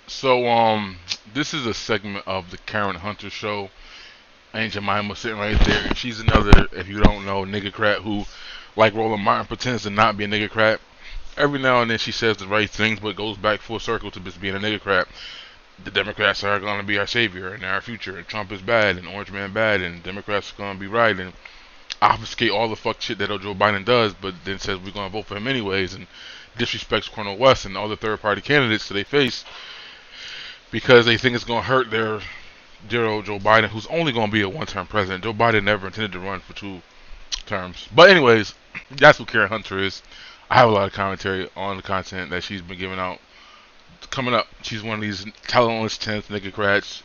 So, this is a segment of the Karen Hunter show. Aunt Jemima sitting right there. She's another, if you don't know, niggercrat who, like Roland Martin, pretends to not be a niggercrat. Every now and then she says the right things, but goes back full circle to just being a niggercrat. The Democrats are going to be our savior and our future, and Trump is bad, and Orange Man bad, and Democrats are going to be right, and obfuscate all the fuck shit that Joe Biden does, but then says we're going to vote for him anyways, and disrespects Cornel West and all the third party candidates that they face because they think it's going to hurt their dear old Joe Biden, who's only going to be a one-term president. Joe Biden never intended to run for 2 terms. But anyways, that's what Karen Hunter is. I have a lot of commentary on the content that she's been giving out. Coming up, she's one of these talentless 10th niggercrats,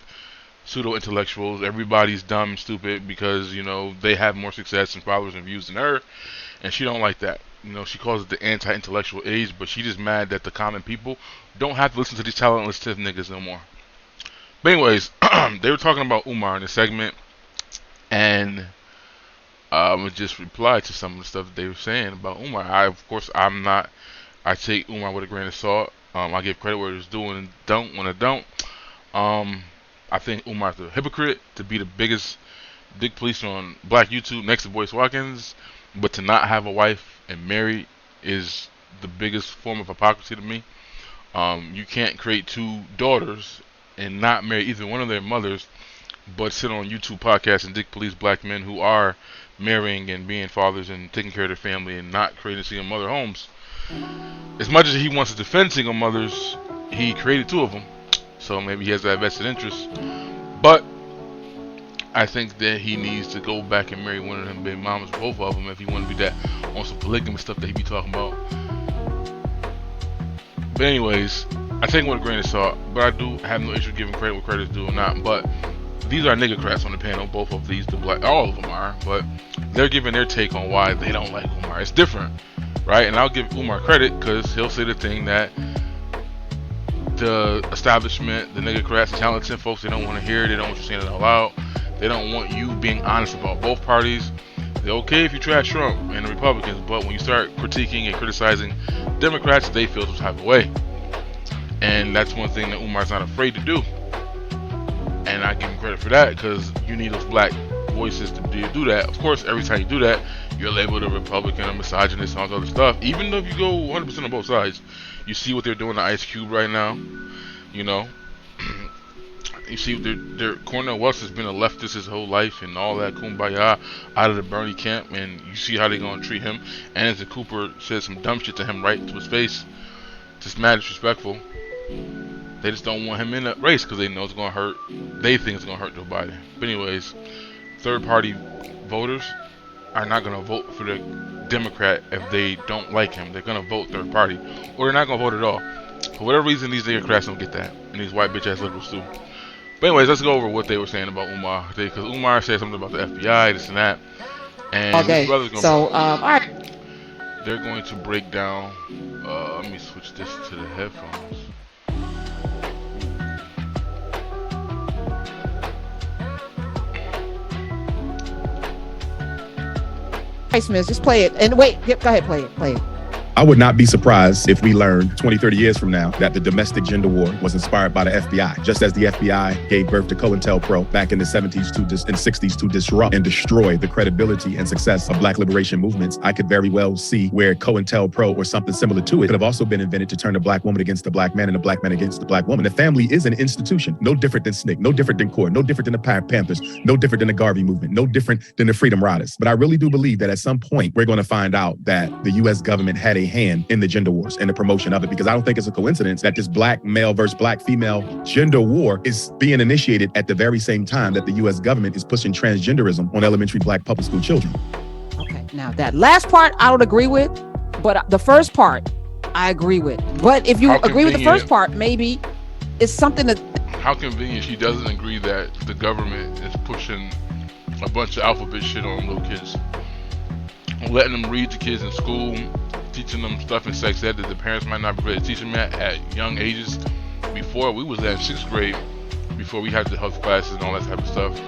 pseudo-intellectuals. Everybody's dumb and stupid because, they have more success and followers and views than her. And she don't like that. She calls it the anti-intellectual age, but she just mad that the common people don't have to listen to these talentless 10th niggas no more. But anyways, they were talking about Umar in the segment, and I just replied to some of the stuff that they were saying about Umar. Of course, I'm not. I take Umar with a grain of salt. I give credit where it's due and don't when I don't. Um, I think Umar's a hypocrite to be the biggest dick police on Black YouTube next to Boyce Watkins, but to not have a wife and marry is the biggest form of hypocrisy to me. You can't create 2 daughters and not marry either one of their mothers, but sit on YouTube podcasts and dick police black men who are marrying and being fathers and taking care of their family and not creating single mother homes. As much as he wants to defend single mothers, he created 2 of them, so maybe he has that vested interest. But I think that he needs to go back and marry one of them baby mamas, both of them, if he want to be that on some polygamous stuff that he be talking about. But anyways, I take it with a grain of salt, but I do have no issue giving credit where credit's due or not. But these are niggercrats on the panel, both of these, all of them are, but they're giving their take on why they don't like Umar. It's different, right? And I'll give Umar credit because he'll say the thing that the establishment, the niggercrats, the talented folks, they don't want to hear. They don't want you saying it out loud. They don't want you being honest about both parties. They're okay if you trash Trump and the Republicans, but when you start critiquing and criticizing Democrats, they feel some type of way. And that's one thing that Umar's not afraid to do. And I give him credit for that because you need those black voices to do that. Of course, every time you do that, you're labeled a Republican, a misogynist, and all this other stuff. Even though if you go 100% on both sides, you see what they're doing to Ice Cube right now. You know, you see their Cornel West has been a leftist his whole life and all that kumbaya out of the Bernie camp, and you see how they're gonna treat him. And as Cooper said some dumb shit to him right to his face, just mad disrespectful. They just don't want him in that race because they know it's gonna hurt. They think it's gonna hurt Joe Biden. But anyways, third party voters are not gonna vote for the Democrat if they don't like him. They're gonna vote third party, or they're not gonna vote at all. For whatever reason, these Democrats don't get that, and these white bitch ass liberals do. But anyways, let's go over what they were saying about Umar. Because Umar said something about the FBI, this and that, and this Okay. brother's gonna. So, all right. They're going to break down. Let me switch this to the headphones. Hey, Smith, just play it. And wait, yep, go ahead, play it. Play it. I would not be surprised if we learned 20, 30 years from now that the domestic gender war was inspired by the FBI, just as the FBI gave birth to COINTELPRO back in the 70s and 60s to disrupt and destroy the credibility and success of black liberation movements. I could very well see where COINTELPRO or something similar to it could have also been invented to turn the black woman against the black man and the black man against the black woman. The family is an institution, no different than SNCC, no different than CORE, no different than the Panthers, no different than the Garvey movement, no different than the Freedom Riders. But I really do believe that at some point we're going to find out that the U.S. government had a hand in the gender wars and the promotion of it, because I don't think it's a coincidence that this black male versus black female gender war is being initiated at the very same time that the U.S. government is pushing transgenderism on elementary black public school children. Okay, now that last part I don't agree with, but the first part I agree with. But if you agree with the first part, maybe it's something that... How convenient she doesn't agree that the government is pushing a bunch of alphabet shit on little kids, letting them read to kids in school, teaching them stuff in sex ed that the parents might not be ready to teach them at young ages. Before we was at 6th grade, before we had the health classes and all that type of stuff,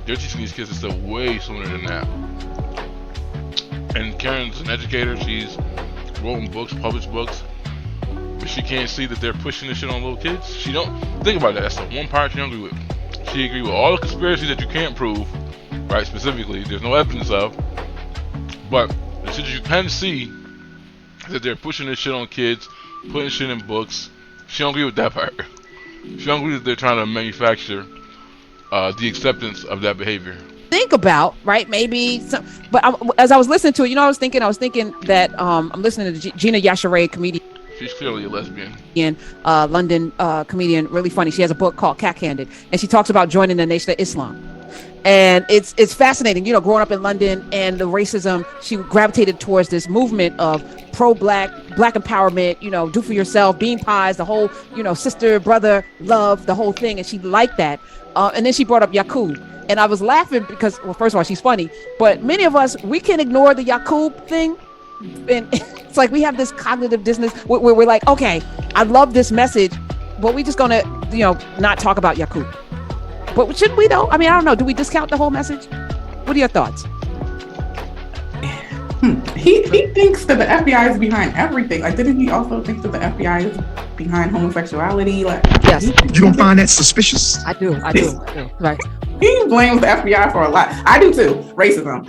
they're teaching these kids this stuff way sooner than that. And Karen's an educator. She's written books, published books. but she can't see that they're pushing this shit on little kids. She don't think about that. That's the one part she don't agree with. She agree with all the conspiracies that you can't prove, right? Specifically, there's no evidence of, but the shit you can see that they're pushing this shit on kids, putting shit in books. She don't agree with that part. She don't agree that they're trying to manufacture the acceptance of that behavior. Think about, right? Maybe some, but as I was listening to it, I was thinking that I'm listening to Gina Yashere, comedian. She's clearly a lesbian. London comedian, really funny. She has a book called Cat Candid, and she talks about joining the Nation of Islam. And it's fascinating, growing up in London and the racism. She gravitated towards this movement of pro-black empowerment, do for yourself, bean pies, the whole, sister, brother, love, the whole thing. And she liked that. And then she brought up Yaqub. And I was laughing because, well, first of all, she's funny, but many of us, we can ignore the Yaqub thing. And it's like we have this cognitive dissonance where we're like, okay, I love this message, but we just gonna, not talk about Yaqub. But should we though? I mean, I don't know. Do we discount the whole message? What are your thoughts? He thinks that the FBI is behind everything. Like, didn't he also think that the FBI is behind homosexuality? Like, yes. You don't find that suspicious? I do. Right. He blames the FBI for a lot. I do too. Racism.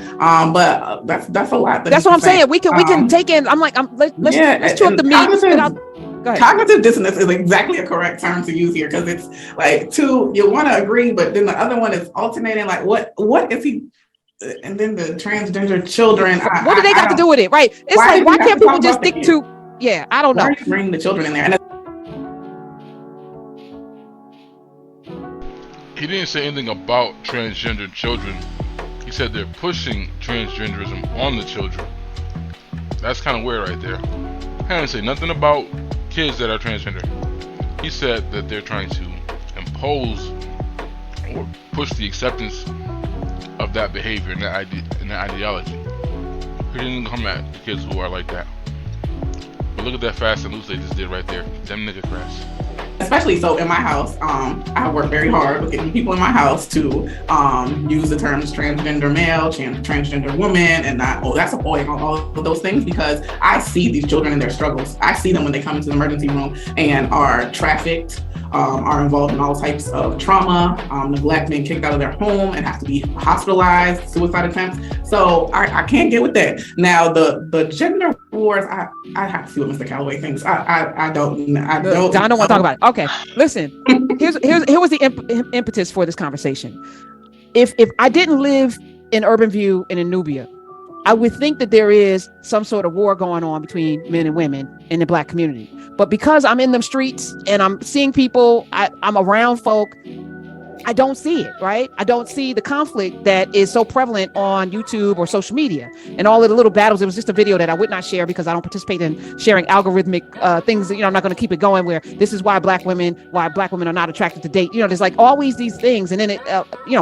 But that's a lot. That's what I'm saying. We can take in. Let's chew up the meat. Cognitive dissonance is exactly a correct term to use here, because it's like you want to agree, but then the other one is alternating. Like, what is he? And then the transgender children. What do they got to do with it? Right. It's like, why can't people just stick to? Yeah, I don't know. Why are you bringing the children in there? And he didn't say anything about transgender children. He said they're pushing transgenderism on the children. That's kind of weird right there. He didn't say nothing about kids that are transgender. He said that they're trying to impose or push the acceptance of that behavior and that ideology. He didn't come at the kids who are like that. But look at that fast and loose they just did right there. Them nigga crafts. Especially so in my house, I work very hard with getting people in my house to use the terms transgender male, transgender woman, and not, that's a boy, and all of those things, because I see these children and their struggles. I see them when they come into the emergency room and are trafficked, are involved in all types of trauma, neglect, being kicked out of their home and have to be hospitalized, suicide attempts. So I can't get with that. Now the gender wars, I have to see what Mr. Calloway thinks. I don't want to talk about it. Okay, listen. Here was the impetus for this conversation. If I didn't live in Urban View and in Nubia, I would think that there is some sort of war going on between men and women in the Black community. But because I'm in them streets and I'm seeing people, I'm around folk, I don't see it, right? I don't see the conflict that is so prevalent on YouTube or social media and all of the little battles. It was just a video that I would not share because I don't participate in sharing algorithmic things. I'm not going to keep it going where this is why black women are not attracted to date. There's like always these things. And then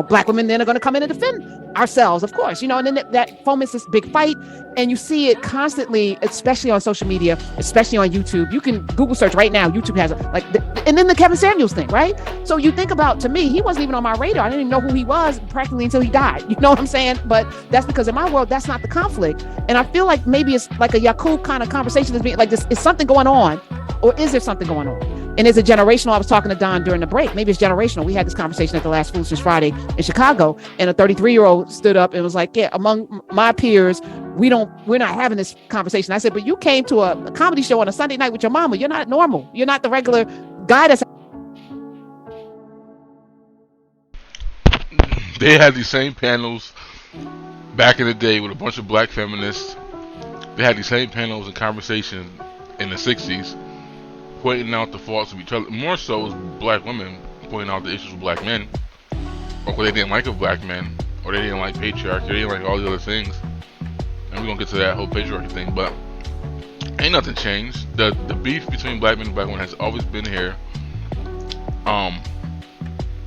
Black women then are going to come in and defend ourselves, of course, and then that foments this big fight. And you see it constantly, especially on social media, especially on YouTube. You can Google search right now. YouTube has and then the Kevin Samuels thing, right? So you think about, to me, he wasn't even on my radar. I didn't even know who he was practically until he died. You know what I'm saying? But that's because in my world, that's not the conflict. And I feel like maybe it's like a Yaqub kind of conversation that's being like this. Is something going on, or is there something going on? And is it generational? I was talking to Don during the break. Maybe it's generational. We had this conversation at the last Foolishness Friday in Chicago, and a 33-year-old stood up and was like, yeah, among my peers, we're not having this conversation. I said, but you came to a comedy show on a Sunday night with your mama. You're not normal. You're not the regular guy that's. They had these same panels back in the day with a bunch of black feminists. They had these same panels and conversations in the 60s, pointing out the faults of each other. More so was black women pointing out the issues with black men, or what they didn't like of black men, or they didn't like patriarchy, or they didn't like all the other things. And we're gonna get to that whole patriarchy thing, but ain't nothing changed. The beef between black men and black women has always been here.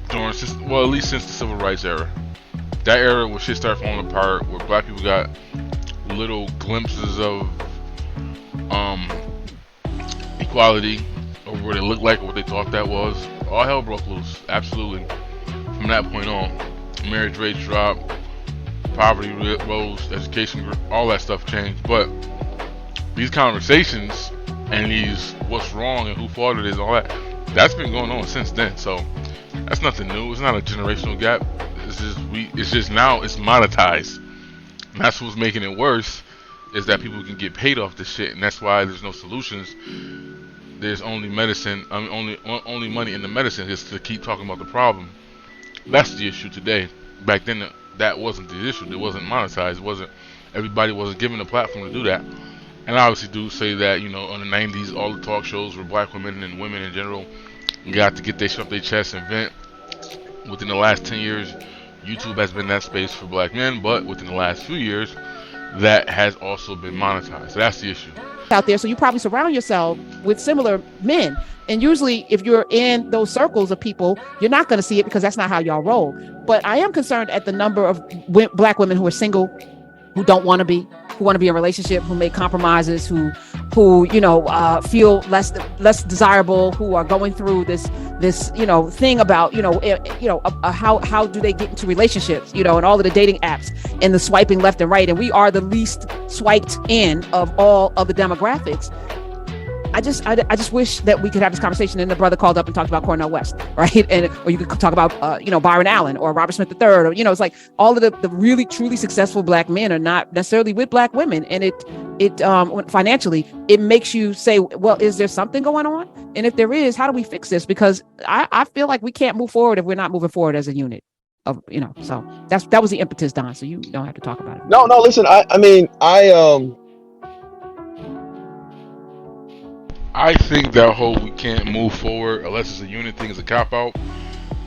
At least since the civil rights era. That era where shit started falling apart, where black people got little glimpses of equality, or what it looked like, or what they thought that was. All hell broke loose, absolutely. From that point on, marriage rates dropped, poverty rose, education, all that stuff changed. But these conversations and these what's wrong and who fault it is, all that. That's been going on since then. So that's nothing new. It's not a generational gap. It's just now it's monetized. And that's what's making it worse, is that people can get paid off this shit, and that's why there's no solutions. There's only medicine. I mean, only money in the medicine is to keep talking about the problem. That's the issue today. Back then, that wasn't the issue. It wasn't monetized. It wasn't. Everybody wasn't given a platform to do that. And I obviously do say that, in the 90s, all the talk shows were black women and women in general got to get their shit off their chest and vent. Within the last 10 years, YouTube has been that space for black men, but within the last few years, that has also been monetized. So that's the issue. Out there, so you probably surround yourself with similar men. And usually, if you're in those circles of people, you're not going to see it because that's not how y'all roll. But I am concerned at the number of black women who are single, who don't want to be, who want to be in a relationship, who make compromises, who feel less desirable, who are going through this thing about how do they get into relationships, and all of the dating apps and the swiping left and right, and we are the least swiped in of all of the demographics. I just wish that we could have this conversation. And the brother called up and talked about Cornel West, right? Or you could talk about Byron Allen or Robert Smith III, or it's like all of the really truly successful black men are not necessarily with black women, and it financially it makes you say, well, is there something going on? And if there is, how do we fix this? Because I feel like we can't move forward if we're not moving forward as a unit. So that was the impetus, Don. So you don't have to talk about it. No, listen, I think that whole we can't move forward unless it's a unit thing is a cop out.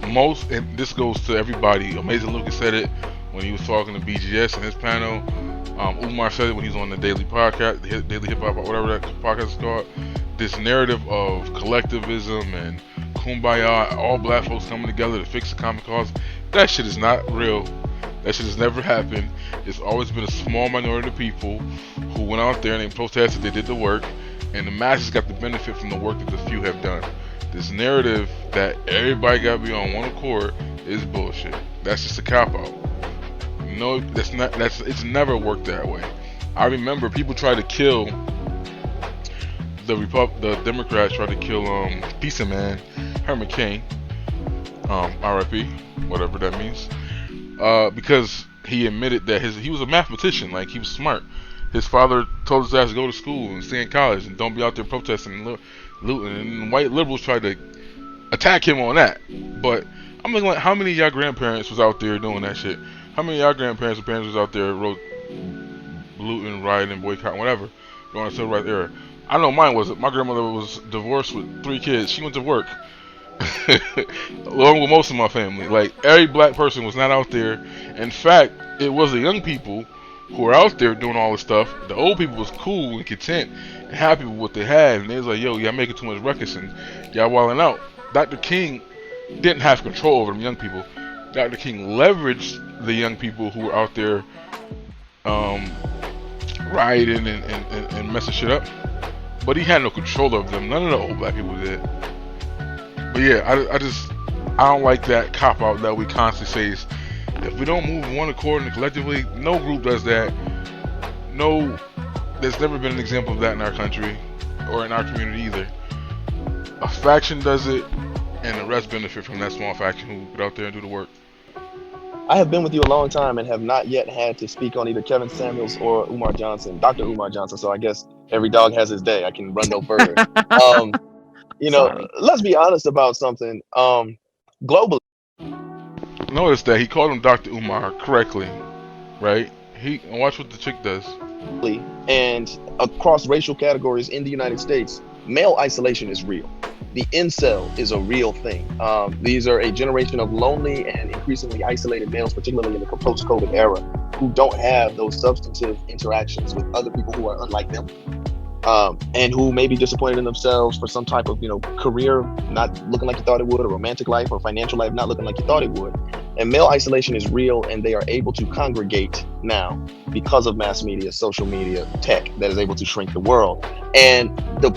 And this goes to everybody. Amazing Lucas said it when he was talking to BGS in his panel. Umar said it when he was on the Daily Podcast, the Daily Hip Hop, or whatever that podcast is called. This narrative of collectivism and kumbaya, all black folks coming together to fix the common cause, that shit is not real. That shit has never happened. It's always been a small minority of people who went out there and they protested, they did the work, and the masses got the benefit from the work that the few have done. This narrative that everybody got to be on one accord is bullshit. That's just a cop out. No, it's never worked that way. I remember people tried to kill the Democrats tried to kill Pizza Man, Herman Cain, R.I.P., whatever that means, because he admitted that he was a mathematician, like he was smart. His father told his ass to go to school and stay in college and don't be out there protesting and looting. And white liberals tried to attack him on that. But I'm looking like, how many of y'all grandparents was out there doing that shit? How many of y'all grandparents or parents was out there looting, rioting, boycotting, whatever, during the civil rights era? I know mine wasn't. My grandmother was divorced with 3 kids. She went to work. Along with most of my family. Like, every black person was not out there. In fact, it was the young people who were out there doing all this stuff. The old people was cool and content and happy with what they had, and they was like, yo, y'all making too much ruckus and y'all wilding out. Dr. King didn't have control over them young people. Dr. King leveraged the young people who were out there rioting and messing shit up, but he had no control over them. None of the old black people did. But yeah, I don't like that cop out that we constantly say. If we don't move in one accord and collectively, no group does that. No, there's never been an example of that in our country or in our community either. A faction does it, and the rest benefit from that small faction who get out there and do the work. I have been with you a long time and have not yet had to speak on either Kevin Samuels or Umar Johnson, Dr. Umar Johnson. So I guess every dog has his day. I can run no further. Let's be honest about something. Globally. Notice that he called him Dr. Umar correctly, right? Watch what the chick does. And across racial categories in the United States, male isolation is real. The incel is a real thing. These are a generation of lonely and increasingly isolated males, particularly in the post-COVID era, who don't have those substantive interactions with other people who are unlike them, and who may be disappointed in themselves for some type of, career not looking like you thought it would, or romantic life or financial life not looking like you thought it would. And male isolation is real, and they are able to congregate now because of mass media, social media, tech that is able to shrink the world. And the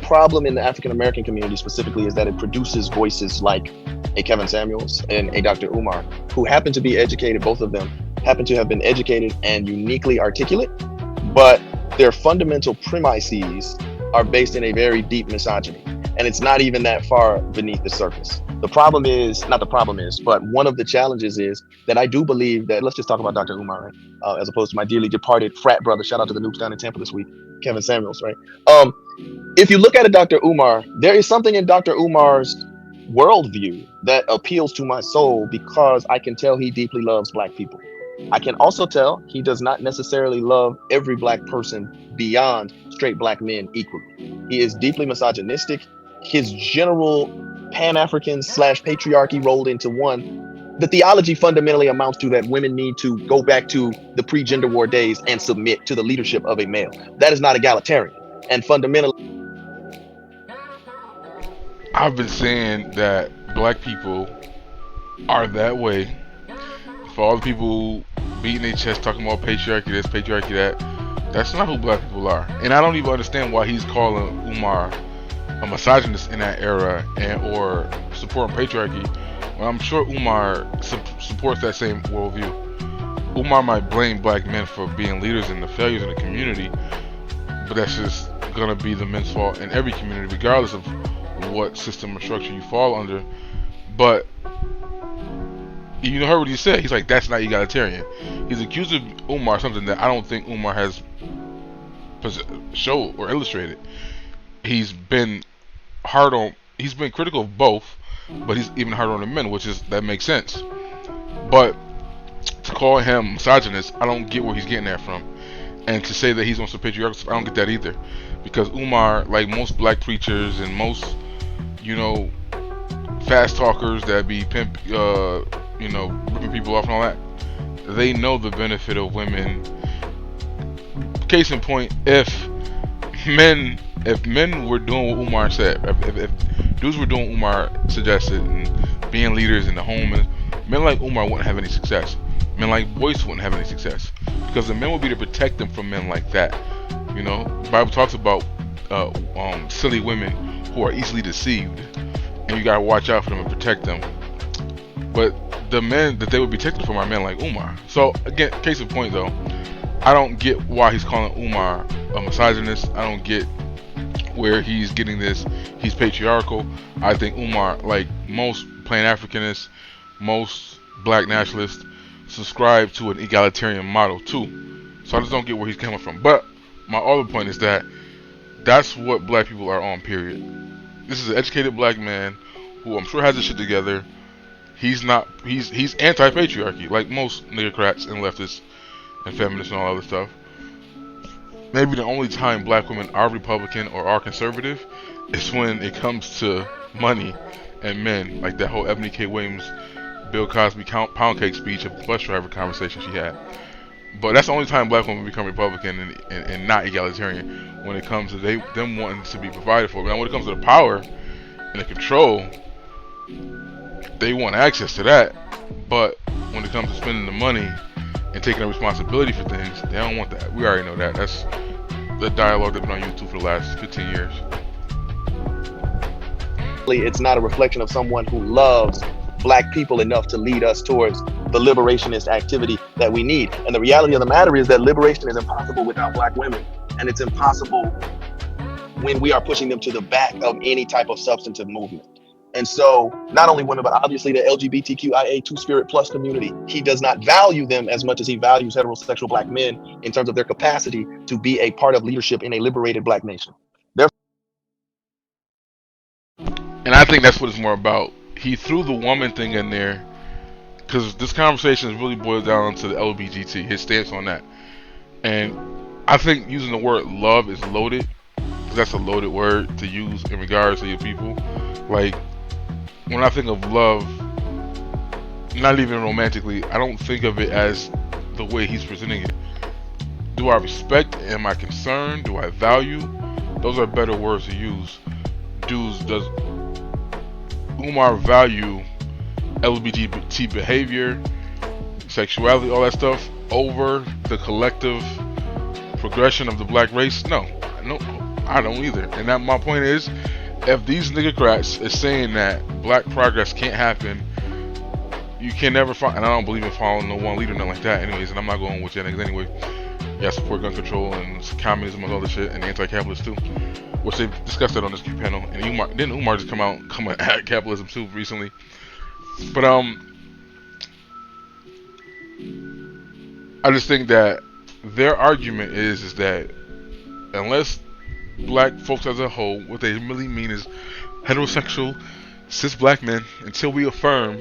problem in the African American community specifically is that it produces voices like a Kevin Samuels and a Dr. Umar, who happen to be educated, both of them happen to have been educated and uniquely articulate, but their fundamental premises are based in a very deep misogyny. And it's not even that far beneath the surface. The problem is, not the problem is, but one of the challenges is that I do believe that, let's just talk about Dr. Umar, right? As opposed to my dearly departed frat brother. Shout out to the Nukes down in Tampa this week, Kevin Samuels, right? If you look at it, Dr. Umar, there is something in Dr. Umar's worldview that appeals to my soul because I can tell he deeply loves Black people. I can also tell he does not necessarily love every Black person beyond straight Black men equally. He is deeply misogynistic. His general Pan-African / patriarchy rolled into one. The theology fundamentally amounts to that women need to go back to the pre-gender war days and submit to the leadership of a male. That is not egalitarian. And fundamentally, I've been saying that Black people are that way. For all the people beating their chest talking about patriarchy this, patriarchy that, that's not who Black people are. And I don't even understand why he's calling Umar a misogynist in that era and or supporting patriarchy. Well, I'm sure Umar supports that same worldview. Umar might blame Black men for being leaders and the failures in the community, but that's just gonna be the men's fault in every community, regardless of what system or structure you fall under. But you heard what he said. He's like, that's not egalitarian. He's accusing Umar of something that I don't think Umar has showed or illustrated. He's been critical of both, but he's even harder on the men, that makes sense. But to call him misogynist, I don't get where he's getting that from. And to say that he's on some patriarchal, I don't get that either. Because Umar, like most Black preachers and most, fast talkers that be ripping people off and all that, they know the benefit of women. Case in point, if men were doing what Umar said, if dudes were doing what Umar suggested and being leaders in the home, men like Umar wouldn't have any success. Men like Boyce wouldn't have any success because the men would be to protect them from men like that. The Bible talks about silly women who are easily deceived, and you gotta watch out for them and protect them. But the men that they would be protected from are men like Umar. So again, case in point though, I don't get why he's calling Umar a misogynist. I don't get where he's getting this. He's patriarchal. I think Umar, like most Pan-Africanists, most Black nationalists, subscribe to an egalitarian model too. So I just don't get where he's coming from. But my other point is that that's what Black people are on, period. This is an educated Black man who I'm sure has his shit together. He's anti-patriarchy, like most niggercrats and leftists and feminists and all other stuff. Maybe the only time Black women are Republican or are conservative is when it comes to money and men, like that whole Ebony K. Williams, Bill Cosby pound cake speech of the bus driver conversation she had. But that's the only time Black women become Republican and not egalitarian, when it comes to them wanting to be provided for. Now when it comes to the power and the control, they want access to that. But when it comes to spending the money and taking the responsibility for things, they don't want that. We already know that. That's the dialogue that's been on YouTube for the last 15 years. it's not a reflection of someone who loves Black people enough to lead us towards the liberationist activity that we need. And the reality of the matter is that liberation is impossible without Black women. And it's impossible when we are pushing them to the back of any type of substantive movement. And so not only women, but obviously the LGBTQIA Two-Spirit Plus community, he does not value them as much as he values heterosexual Black men in terms of their capacity to be a part of leadership in a liberated Black nation. And I think that's what it's more about. He threw the woman thing in there because this conversation is really boiled down to the LGBT, his stance on that. And I think using the word love is loaded, because that's a loaded word to use in regards to your people. Like, when I think of love, not even romantically, I don't think of it as the way he's presenting it. Do I respect? Am I concerned? Do I value? Those are better words to use. Does Umar value LGBT behavior, sexuality, all that stuff over the collective progression of the Black race? No, I don't either. And that my point is, if these niggercrats is saying that Black progress can't happen, you can never find, and I don't believe in following no one leader, nothing like that anyways, and I'm not going with you niggas anyway. Yeah, support gun control and communism and all this shit, and anti-capitalist too. Which they discussed that on this panel. And Umar just come at capitalism too recently. But I just think that their argument is that unless black folks as a whole, what they really mean is heterosexual cis black men, until we affirm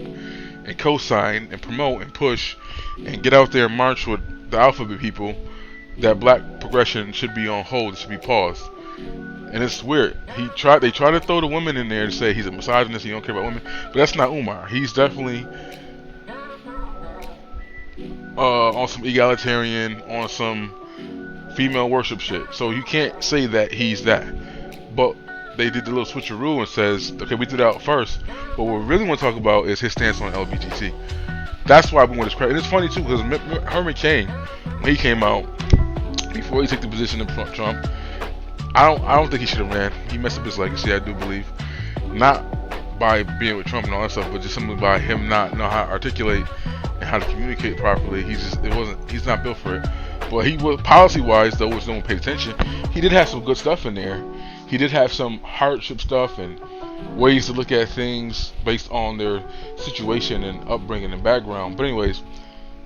and co-sign and promote and push and get out there and march with the alphabet people, that black progression should be on hold, it should be paused. And it's weird. They try to throw the women in there to say he's a misogynist, he don't care about women, but that's not Umar. He's definitely on some egalitarian, on some female worship shit. So you can't say that he's that. But they did the little switcheroo and says, okay, we did that first, but what we really want to talk about is his stance on LBGT. That's why we want to credit. And it's funny too, because Herman Cain, when he came out, before he took the position of Trump, I don't think he should have ran. He messed up his legacy, I do believe. Not by being with Trump and all that stuff, but just simply by him not know how to articulate and how to communicate properly. He's not built for it. But he was, policy-wise, though, which no one paid attention, he did have some good stuff in there. He did have some hardship stuff and ways to look at things based on their situation and upbringing and background. But anyways,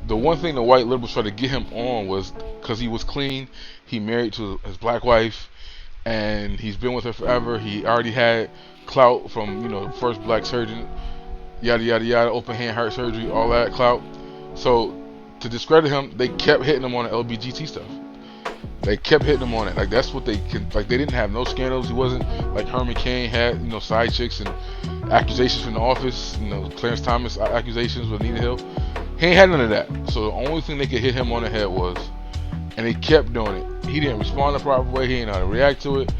the one thing the white liberals tried to get him on was because he was clean, he married to his black wife, and he's been with her forever. He already had clout from, first black surgeon, yada yada yada, open hand heart surgery, all that clout. So to discredit him, they kept hitting him on the LBGT stuff. They kept hitting him on it. Like, that's what they can. Like, they didn't have no scandals. He wasn't like Herman Cain had, side chicks and accusations from the office. Clarence Thomas accusations with Anita Hill. He ain't had none of that. So the only thing they could hit him on the head was, and they kept doing it. He didn't respond the proper way. He didn't know how to react to it.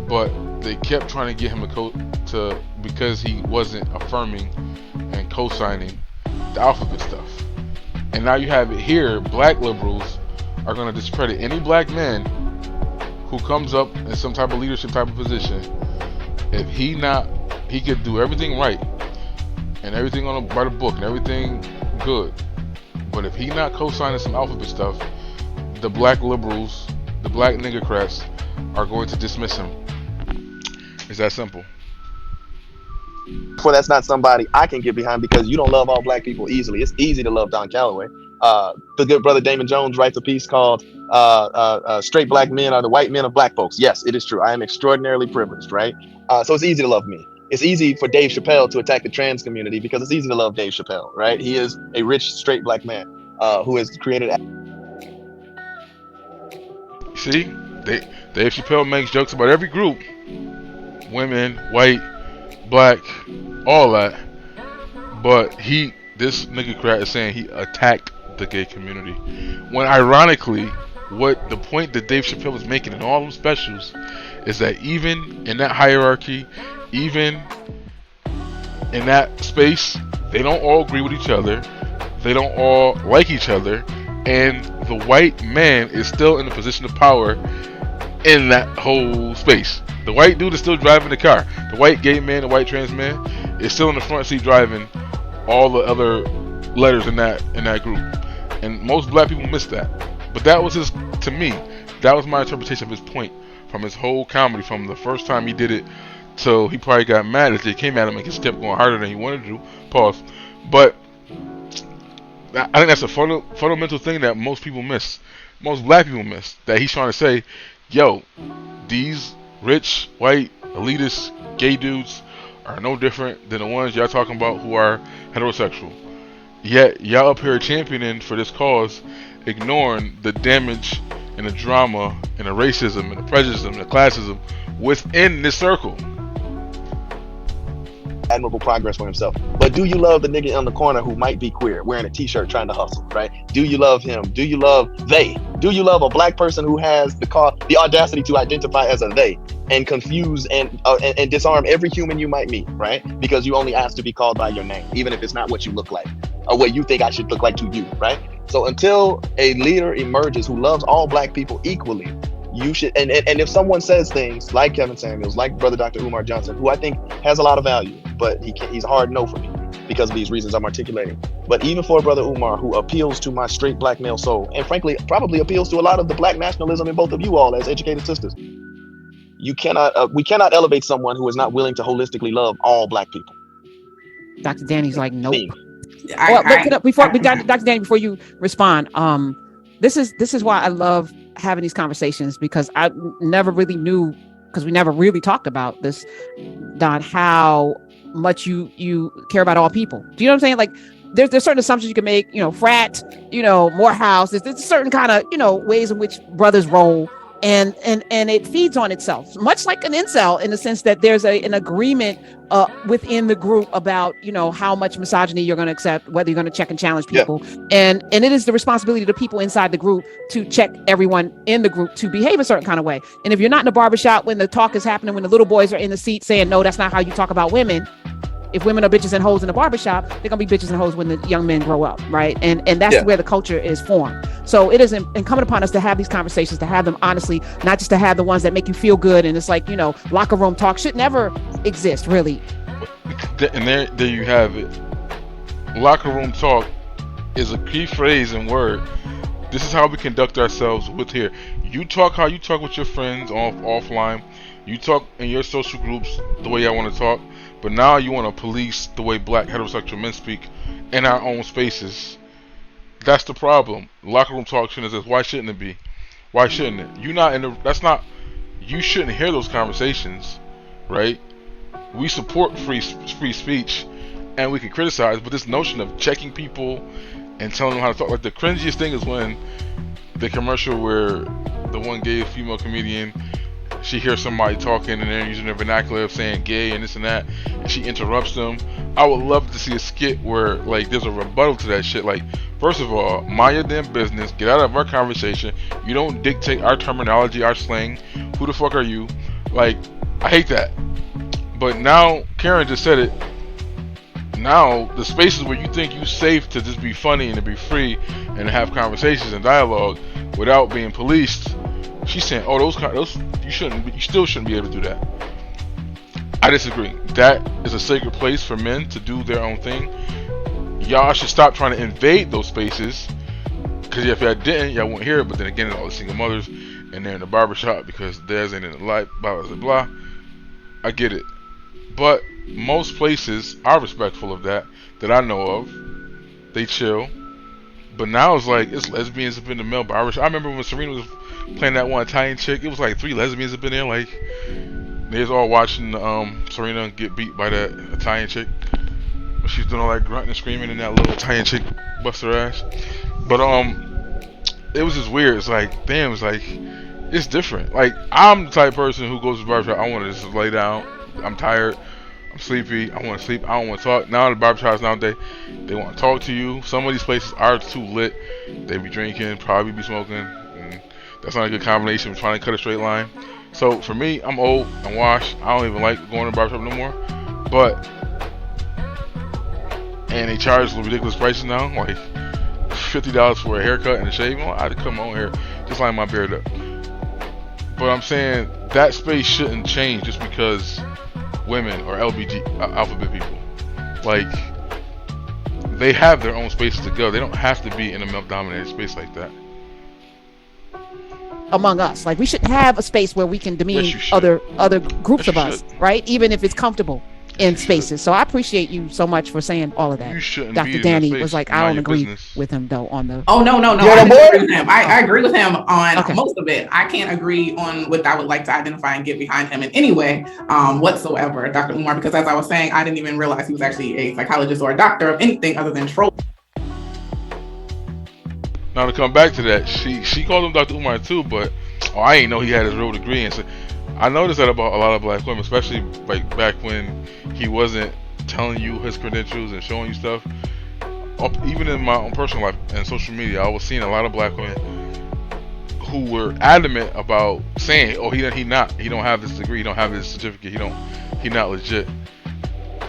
But they kept trying to get him because he wasn't affirming and co-signing the alphabet stuff. And now you have it here. Black liberals are going to discredit any black man who comes up in some type of leadership type of position. If he could do everything right and everything by the book and everything good, but if he not co-signing some alphabet stuff, the black liberals, the black niggercrats, are going to dismiss him. It's that simple. For that's not somebody I can get behind, because you don't love all black people easily. It's easy to love Don Calloway. The good brother Damon Jones writes a piece called Straight Black Men Are the White Men of Black Folks. Yes, it is true. I am extraordinarily privileged, right? So it's easy to love me. It's easy for Dave Chappelle to attack the trans community because it's easy to love Dave Chappelle, right? He is a rich, straight black man who has created... See? Dave Chappelle makes jokes about every group. Women, white, black, all that. But this niggercrat is saying he attacked the gay community. When ironically, what the point that Dave Chappelle is making in all them specials is that even in that hierarchy, even in that space, they don't all agree with each other. They don't all like each other. And the white man is still in a position of power in that whole space. The white dude is still driving the car. The white gay man, the white trans man is still in the front seat driving all the other letters in that group. And most black people miss that. But that was to me, that was my interpretation of his point from his whole comedy, from the first time he did it till he probably got mad as they came at him and just kept going harder than he wanted to do. Pause. But I think that's a fundamental thing that most people miss. Most black people miss. That he's trying to say, yo, these rich, white, elitist, gay dudes are no different than the ones y'all talking about who are heterosexual. Yet y'all up here championing for this cause, ignoring the damage and the drama and the racism and the prejudice and the classism within this circle. Admirable progress for himself. But do you love the nigga on the corner who might be queer, wearing a t-shirt, trying to hustle, right? Do you love him? Do you love they? Do you love a black person who has the audacity to identify as a they and confuse and disarm every human you might meet, right? Because you only ask to be called by your name, even if it's not what you look like or what you think I should look like to you, right? So until a leader emerges who loves all black people equally, you should, and if someone says things like Kevin Samuels, like brother Dr. Umar Johnson, who I think has a lot of value, but he's a hard no for me because of these reasons I'm articulating. But even for brother Umar, who appeals to my straight black male soul, and frankly, probably appeals to a lot of the black nationalism in both of you all as educated sisters, we cannot elevate someone who is not willing to holistically love all black people. Dr. Danny's like, nope. Me. Well, Dr. Danny, before you respond, this is why I love having these conversations, because I never really knew, because we never really talked about this, Don, how much you care about all people. Do you know what I'm saying? Like, there's certain assumptions you can make, frat, Morehouse. There's certain kind of, ways in which brothers roll, and it feeds on itself, much like an incel, in the sense that there's an agreement within the group about, how much misogyny you're going to accept, whether you're going to check and challenge people. Yeah. And it is the responsibility of the people inside the group to check everyone in the group to behave a certain kind of way. And if you're not in the barbershop when the talk is happening, when the little boys are in the seat saying, no, that's not how you talk about women. If women are bitches and hoes in the barbershop, they're going to be bitches and hoes when the young men grow up, right? And that's where the culture is formed. So it is incumbent upon us to have these conversations, to have them honestly, not just to have the ones that make you feel good. And it's like, locker room talk should never exist, really. And there you have it. Locker room talk is a key phrase and word. This is how we conduct ourselves with here. You talk how you talk with your friends offline. You talk in your social groups the way I want to talk. But now you want to police the way black heterosexual men speak in our own spaces. That's the problem. Locker room talk shouldn't exist. Why shouldn't it be? Why shouldn't it? You shouldn't hear those conversations, right? We support free speech, and we can criticize, but this notion of checking people and telling them how to talk, like the cringiest thing is when the commercial where the one gay female comedian, she hears somebody talking and they're using their vernacular of saying gay and this and that, and she interrupts them. I would love to see a skit where like there's a rebuttal to that shit. Like, first of all, mind your damn business, get out of our conversation. You don't dictate our terminology, our slang. Who the fuck are you? Like, I hate that. But now Karen just said it. Now the spaces where you think you safe to just be funny and to be free and to have conversations and dialogue without being policed, she's saying, oh, those you still shouldn't be able to do that. I disagree. That is a sacred place for men to do their own thing. Y'all should stop trying to invade those spaces, because if y'all didn't, y'all wouldn't hear it. But then again, all the single mothers and they're in the barbershop because theirs ain't in the light, blah blah blah. I get it, but most places are respectful of that I know of. They chill. But now it's like it's lesbians up in the male barbershop. I remember when Serena was playing that one Italian chick, it was like 3 lesbians up in there. Like, they was all watching Serena get beat by that Italian chick. She's doing all that grunting and screaming, and that little Italian chick bust her ass. But it was just weird. It's like, damn, it's like, it's different. Like, I'm the type of person who goes to the barbershop, I want to just lay down. I'm tired. I'm sleepy. I want to sleep. I don't want to talk. Now the barbershops nowadays, they want to talk to you. Some of these places are too lit. They be drinking, probably be smoking. And that's not a good combination of trying to cut a straight line. So for me, I'm old. I'm washed. I don't even like going to the barbershop no more. But, and they charge ridiculous prices now, like $50 for a haircut and a shave. I had to cut my own hair, just line my beard up. But I'm saying that space shouldn't change just because women or alphabet people, like, they have their own spaces to go. They don't have to be in a male-dominated space like that. Among us, like, we should have a space where we can demean other groups of us, right? Even if it's comfortable in spaces. So I appreciate you so much for saying all of that. You shouldn't. Dr. Danny was like, I don't agree with him though on the. Oh no! I agree with him. I agree with him on most of it. I can't agree on what I would like to identify and get behind him in any way whatsoever, Dr. Umar. Because as I was saying, I didn't even realize he was actually a psychologist or a doctor of anything other than troll. Now to come back to that, she called him Dr. Umar too, but I ain't know he had his real degree. And so I noticed that about a lot of black women, especially like back when he wasn't telling you his credentials and showing you stuff. Even in my own personal life and social media, I was seeing a lot of black women who were adamant about saying, "Oh, he don't have this degree, he don't have this certificate, he not legit."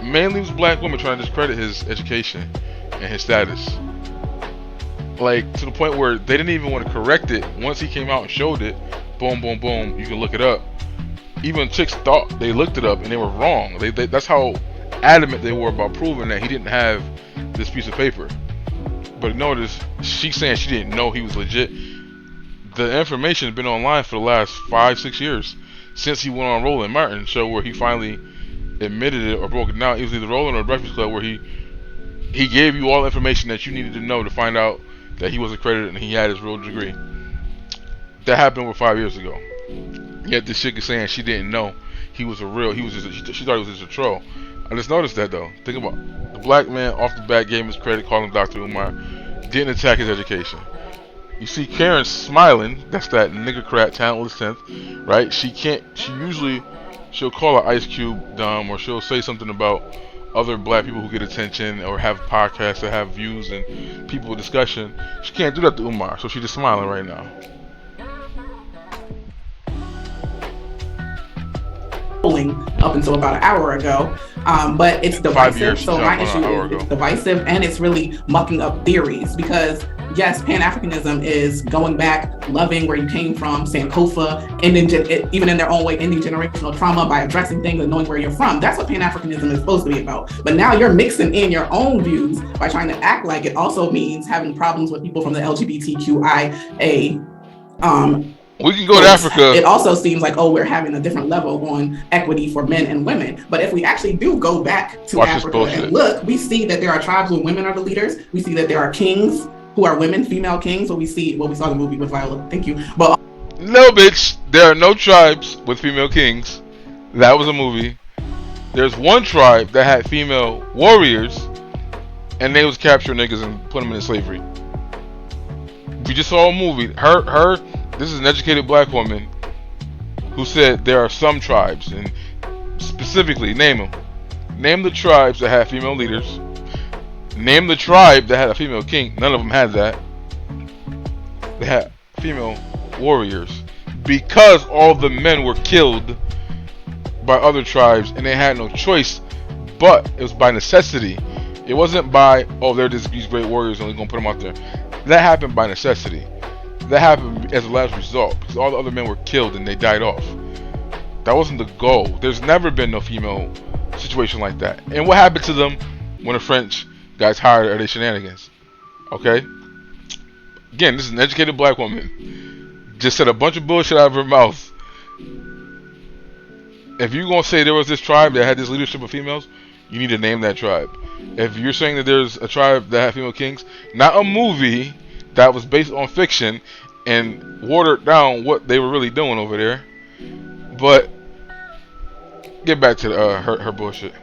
Mainly, it was black women trying to discredit his education and his status. Like, to the point where they didn't even want to correct it. Once he came out and showed it, boom, boom, boom, you can look it up. Even chicks thought they looked it up and they were wrong. That's how adamant they were about proving that he didn't have this piece of paper. But notice, she's saying she didn't know he was legit. The information has been online for the last 5-6 years since he went on Roland Martin's show, where he finally admitted it or broke it down. It was either Roland or Breakfast Club, where he gave you all the information that you needed to know to find out that he was accredited and he had his real degree. That happened over 5 years ago. Yet this chick is saying she didn't know he was she thought he was just a troll. I just noticed that though. Think about it. The black man off the bat gave him his credit, called him Dr. Umar, didn't attack his education. You see Karen smiling, that's that niggercrat talentless synth, right? She'll call her Ice Cube dumb, or she'll say something about other black people who get attention or have podcasts that have views and people discussion. She can't do that to Umar, so she's just smiling right now. Up until about an hour ago, but it's divisive. So my issue is it's divisive, and it's really mucking up theories, because yes, Pan-Africanism is going back, loving where you came from, Sankofa, ending even in their own way, ending generational trauma by addressing things and knowing where you're from. That's what Pan-Africanism is supposed to be about. But now you're mixing in your own views by trying to act like it also means having problems with people from the LGBTQIA we can go to Africa. It also seems like, we're having a different level on equity for men and women. But if we actually do go back to Africa and look, we see that there are tribes where women are the leaders. We see that there are kings who are women, female kings. So we saw the movie with Viola. Thank you. But no, bitch. There are no tribes with female kings. That was a movie. There's one tribe that had female warriors, and they was capturing niggas and put them in slavery. We just saw a movie. This is an educated black woman who said there are some tribes, and specifically name them. Name the tribes that have female leaders. Name the tribe that had a female king. None of them had that. They had female warriors, because all the men were killed by other tribes and they had no choice, but it was by necessity. It wasn't by, they're just these great warriors and we're gonna put them out there. That happened by necessity. That happened as a last result, because all the other men were killed and they died off. That wasn't the goal. There's never been no female situation like that. And what happened to them when the French got tired of their shenanigans? Okay? Again, this is an educated black woman. Just said a bunch of bullshit out of her mouth. If you're going to say there was this tribe that had this leadership of females, you need to name that tribe. If you're saying that there's a tribe that had female kings, not a movie that was based on fiction and watered down what they were really doing over there. But get back to her bullshit.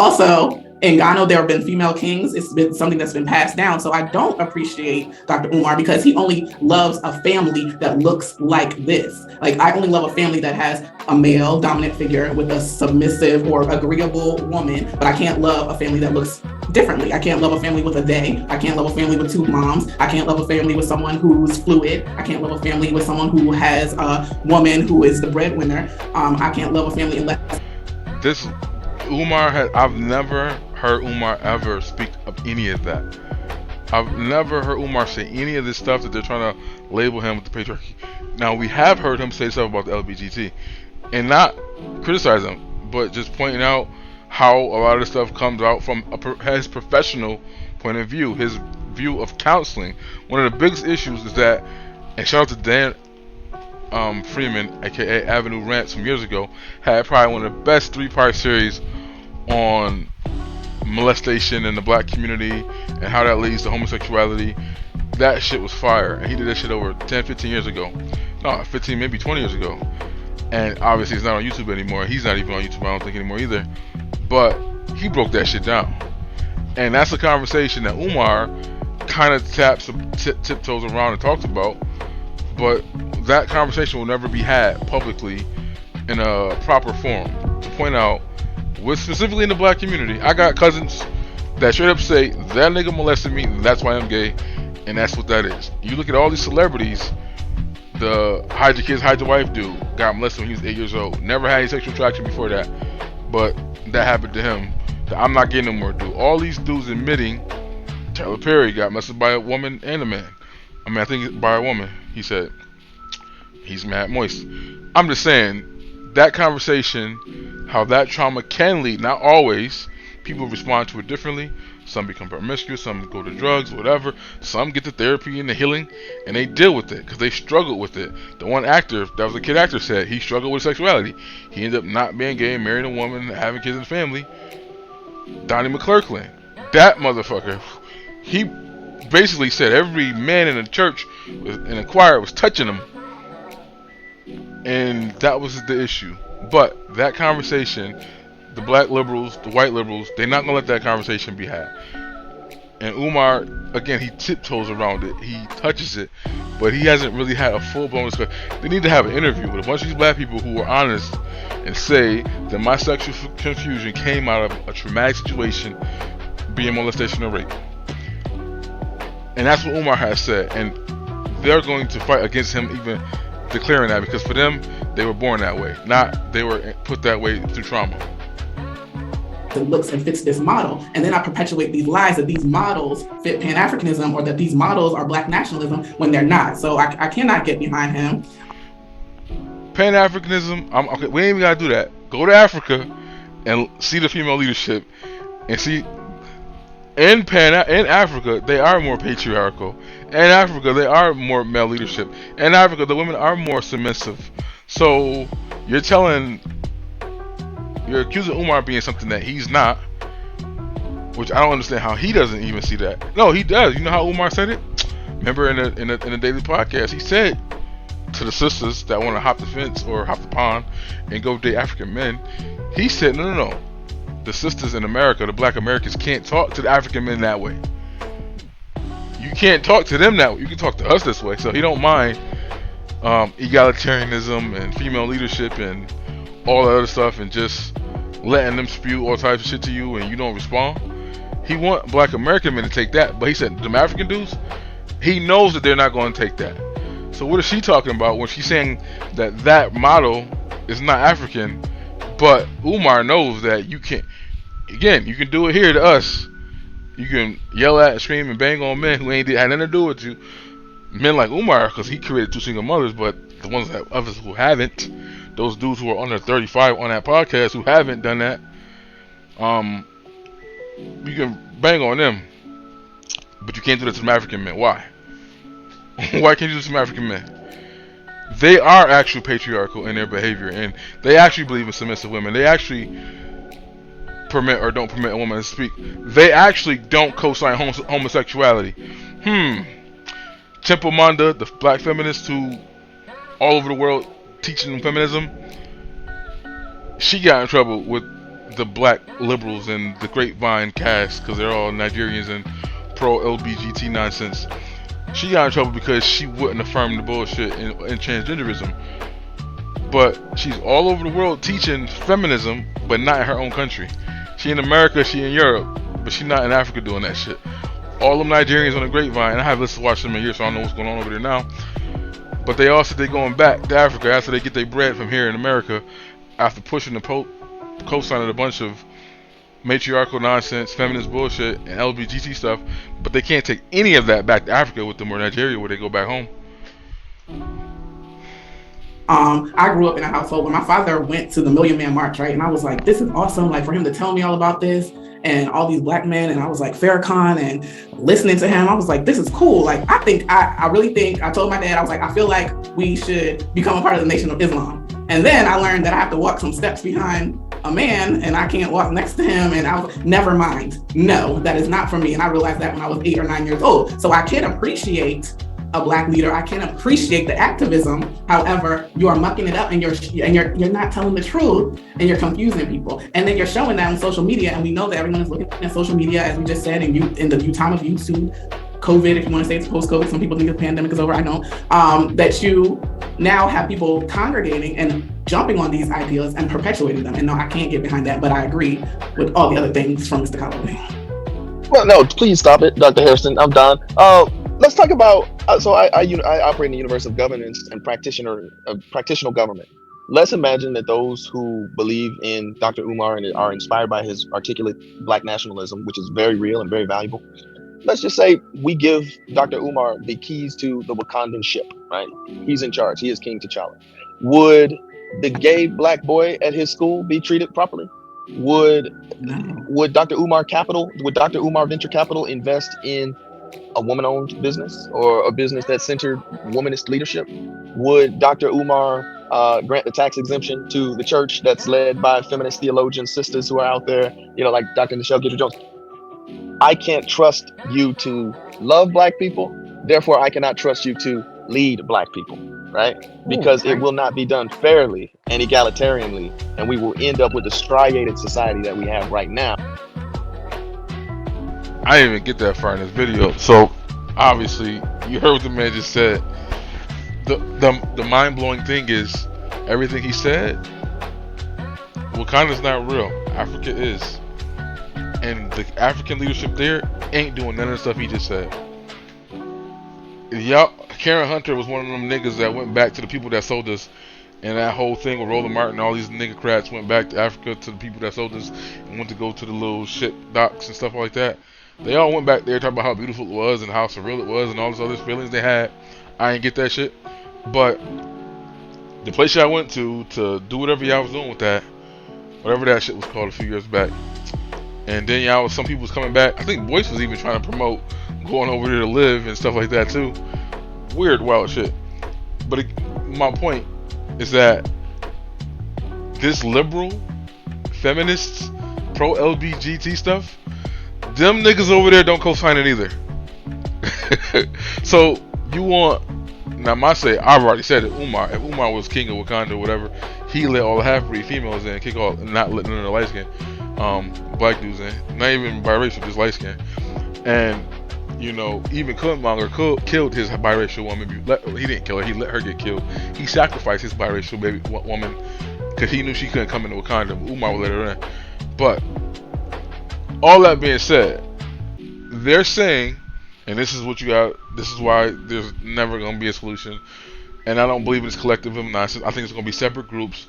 also, in Ghana, there have been female kings. It's been something that's been passed down. So I don't appreciate Dr. Umar, because he only loves a family that looks like this. Like, I only love a family that has a male dominant figure with a submissive or agreeable woman, but I can't love a family that looks differently. I can't love a family with a they. I can't love a family with two moms. I can't love a family with someone who's fluid. I can't love a family with someone who has a woman who is the breadwinner. I can't love a family unless... I've never heard Umar ever speak of any of that. I've never heard Umar say any of this stuff that they're trying to label him with the patriarchy. Now, we have heard him say stuff about the LGBT, and not criticize him, but just pointing out how a lot of this stuff comes out from his professional point of view, his view of counseling. One of the biggest issues is that, and shout out to Dan Freeman, aka Avenue Rants from years ago, had probably one of the best 3-part series on molestation in the black community and how that leads to homosexuality. That shit was fire, and he did that shit over 10-15 years ago. No, 15, maybe 20 years ago. And obviously it's not on YouTube anymore. He's not even on YouTube, I don't think, anymore either. But he broke that shit down, and that's a conversation that Umar kind of tiptoes around and talks about. But that conversation will never be had publicly in a proper form to point out, specifically in the black community. I got cousins that straight up say, that nigga molested me, and that's why I'm gay, and that's what that is. You look at all these celebrities, the hide your kids, hide your wife dude got molested when he was 8 years old. Never had any sexual attraction before that, but that happened to him. I'm not getting no more dude. All these dudes admitting Tyler Perry got molested by a woman and a man. I mean, I think by a woman. He said he's mad moist. I'm just saying, that conversation, how that trauma can lead, not always, people respond to it differently. Some become promiscuous, some go to drugs, whatever. Some get the therapy and the healing, and they deal with it because they struggled with it. The one actor, that was a kid actor, said he struggled with sexuality. He ended up not being gay, marrying a woman, having kids and family. Donnie McClurkin, that motherfucker, he basically said every man in the church in the choir was touching him, and that was the issue. But that conversation, the black liberals, the white liberals, they're not gonna let that conversation be had. And Umar, again, he tiptoes around it, he touches it, but he hasn't really had a full-blown discussion. They need to have an interview with a bunch of these black people who are honest and say that my sexual confusion came out of a traumatic situation, being molestation or rape. And that's what Umar has said, and they're going to fight against him even declaring that, because for them, they were born that way, not they were put that way through trauma. It looks and fits this model, and then I perpetuate these lies that these models fit Pan-Africanism or that these models are black nationalism when they're not. So I cannot get behind him. Pan-Africanism, okay, we ain't even gotta do that. Go to Africa and see the female leadership, and see in Africa they are more patriarchal. In Africa they are more male leadership. In Africa the women are more submissive. So you're accusing Umar being something that he's not, which I don't understand how he doesn't even see that. No, he does. You know how Umar said it? Remember in the daily podcast, he said to the sisters that want to hop the fence or hop the pond and go date African men, he said, no. The sisters in America, the black Americans, can't talk to the African men that way. You can't talk to them that way. You can talk to us this way. So he don't mind egalitarianism and female leadership and all that other stuff, and just letting them spew all types of shit to you and you don't respond. He want black American men to take that, but he said them African dudes, he knows that they're not going to take that. So what is she talking about when she's saying that model is not African, but Umar knows that you can't. Again, you can do it here to us. You can yell at, scream, and bang on men who ain't had nothing to do with you. Men like Umar, because he created 2 single mothers, but the ones that others who haven't, those dudes who are under 35 on that podcast who haven't done that, you can bang on them, but you can't do that to some African men. Why? Why can't you do that to some African men? They are actually patriarchal in their behavior, and they actually believe in submissive women. They actually permit or don't permit a woman to speak. They actually don't co-sign homosexuality. Chimamanda, the black feminist who all over the world teaching feminism, she got in trouble with the black liberals and the Grapevine cast because they're all Nigerians and pro-LGBT nonsense. She got in trouble because she wouldn't affirm the bullshit in transgenderism. But she's all over the world teaching feminism, but not in her own country. She in America, she in Europe, but she not in Africa doing that shit. All them Nigerians on the Grapevine, and I have listened to watch them in here, so I know what's going on over there now. But they all said they're going back to Africa after they get their bread from here in America, after pushing the co-signing a bunch of matriarchal nonsense, feminist bullshit, and LGBT stuff. But they can't take any of that back to Africa with them or Nigeria where they go back home. I grew up in a household where my father went to the Million Man March, right? And I was like, this is awesome. Like, for him to tell me all about this and all these black men. And I was like, Farrakhan, and listening to him, I was like, this is cool. Like, I really think, I told my dad, I was like, I feel like we should become a part of the Nation of Islam. And then I learned that I have to walk some steps behind a man and I can't walk next to him. And I was, never mind. No, that is not for me. And I realized that when I was 8 or 9 years old. So I can appreciate a black leader. I can appreciate the activism. However, you are mucking it up and you're not telling the truth and you're confusing people. And then you're showing that on social media. And we know that everyone is looking at social media, as we just said, and in the time of YouTube, COVID, if you want to say it's post-COVID, some people think the pandemic is over, I know, that you now have people congregating and jumping on these ideas and perpetuating them. And no, I can't get behind that, but I agree with all the other things from Mr. Calloway. Well, no, please stop it, Dr. Harrison. I'm done. Let's talk about. So I operate in the universe of governance and practitioner government. Let's imagine that those who believe in Dr. Umar and are inspired by his articulate black nationalism, which is very real and very valuable. Let's just say we give Dr. Umar the keys to the Wakandan ship, right? He's in charge. He is King T'Challa. Would the gay black boy at his school be treated properly? Would No. Dr. Umar Capital, would Dr. Umar Venture Capital invest in a woman-owned business or a business that centered womanist leadership? Would Dr. Umar grant the tax exemption to the church that's led by feminist theologian sisters who are out there, like Dr. Nichelle Gidget-Jones? I can't trust you to love black people, therefore I cannot trust you to lead black people, right? Because it Right. will not be done fairly and egalitarianly, and we will end up with the striated society that we have right now. I didn't even get that far in this video. So obviously, you heard what the man just said. The mind blowing thing is everything he said. Wakanda's not real. Africa is, and the African leadership there ain't doing none of the stuff he just said. Y'all, Karen Hunter was one of them niggas that went back to the people that sold us. And that whole thing with Roland Martin, all these nigga crats went back to Africa to the people that sold us and went to go to the little shit docks and stuff like that. They all went back there talking about how beautiful it was and how surreal it was and all these other feelings they had. I ain't get that shit. But the place y'all went to do whatever y'all was doing with that, whatever that shit was called a few years back. And then y'all, some people was coming back. I think Boyce was even trying to promote going over there to live and stuff like that too. Weird, wild shit. But my point is that this liberal, feminists, pro-LGBT stuff, them niggas over there don't co-sign it either. So you want, now my say, I've already said it, Umar. If Umar was king of Wakanda or whatever, he let all the half-breed females in, kick all, not let none of the light skin black dudes in, not even biracial, just light skin. And even Killmonger killed his biracial woman. He didn't kill her. He let her get killed. He sacrificed his biracial woman because he knew she couldn't come into Wakanda. Umar would let her in. But all that being said, they're saying, and this is what you got. This is why there's never going to be a solution. And I don't believe in this collectivism nonsense. I think it's going to be separate groups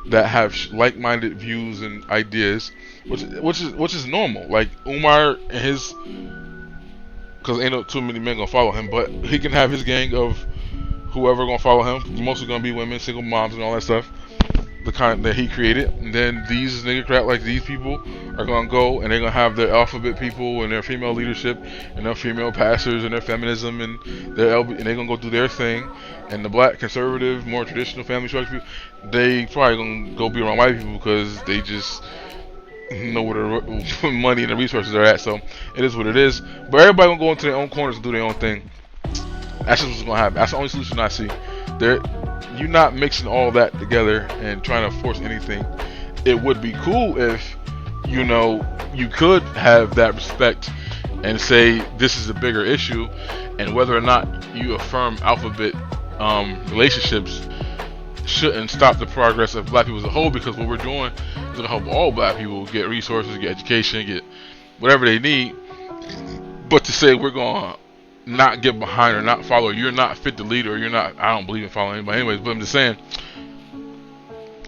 that have like-minded views and ideas, which is normal. Like Umar and his. Because ain't no too many men gonna follow him, but he can have his gang of whoever gonna follow him. Mostly gonna be women, single moms, and all that stuff. The kind that he created. And then these nigga crap like these people are gonna go and they're gonna have their alphabet people and their female leadership and their female pastors and their feminism and their and they're gonna go do their thing. And the black conservative, more traditional family structure people, they probably gonna go be around white people because they just know where the money and the resources are at. So it is what it is. But everybody gonna go into their own corners and do their own thing. That's just what's gonna happen. That's the only solution I see. You're not mixing all that together and trying to force anything. It would be cool if you could have that respect and say this is a bigger issue, and whether or not you affirm alphabet relationships shouldn't stop the progress of black people as a whole, because what we're doing is going to help all black people get resources, get education, get whatever they need. But to say we're going to not get behind or not follow, you're not fit to lead, or you're not, I don't believe in following anybody anyways, but I'm just saying,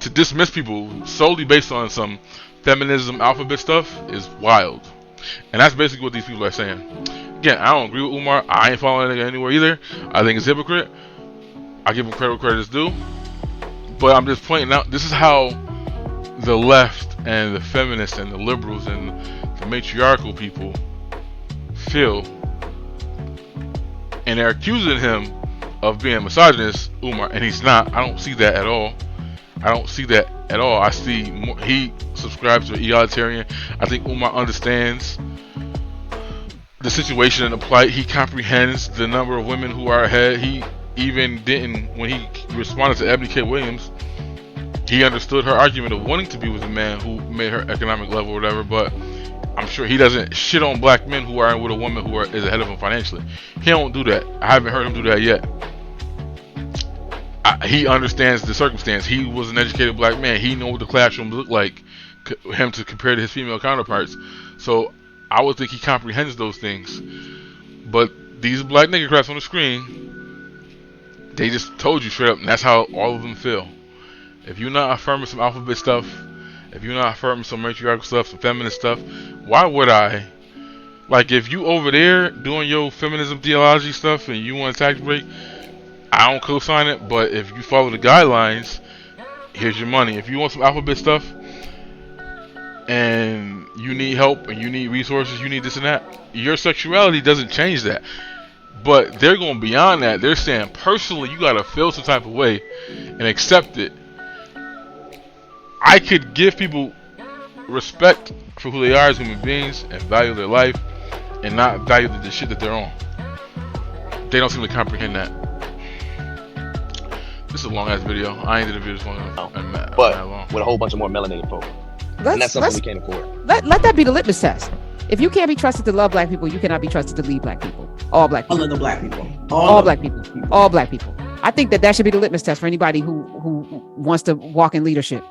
to dismiss people solely based on some feminism alphabet stuff is wild. And that's basically what these people are saying. Again, I don't agree with Umar. I ain't following that nigga anywhere either. I think it's hypocrite. I give him credit where credit is due. But I'm just pointing out, this is how the left and the feminists and the liberals and the matriarchal people feel. And they're accusing him of being misogynist, Umar, and he's not. I don't see that at all. I don't see that at all. I see he subscribes to egalitarian. I think Umar understands the situation and the plight. He comprehends the number of women who are ahead. He even didn't, when he responded to Ebony K. Williams, he understood her argument of wanting to be with a man who made her economic level or whatever, but I'm sure he doesn't shit on black men who are with a woman who is ahead of him financially. He don't do that. I haven't heard him do that yet. He understands the circumstance. He was an educated black man. He knows what the classroom looked like, him to compare to his female counterparts. So I would think he comprehends those things. But these black nigga crats on the screen, they just told you straight up, and that's how all of them feel. If you're not affirming some alphabet stuff, if you're not affirming some matriarchal stuff, some feminist stuff, why would I? Like, if you over there doing your feminism theology stuff and you want a tax break, I don't co-sign it. But if you follow the guidelines here's your money. If you want some alphabet stuff and you need help and you need resources, you need this and that, your sexuality doesn't change that. But they're going beyond that. They're saying personally, you gotta feel some type of way and accept it. I could give people respect for who they are as human beings and value their life and not value the shit that they're on. They don't seem to comprehend that. This is a long ass video. I ain't did a video this long. But with a whole bunch of more melanated folk. And that's something we can't afford. Let that be the litmus test. If you can't be trusted to love black people, you cannot be trusted to lead black people. All black people. All of the black people. All black people. All black people. I think that should be the litmus test for anybody who wants to walk in leadership.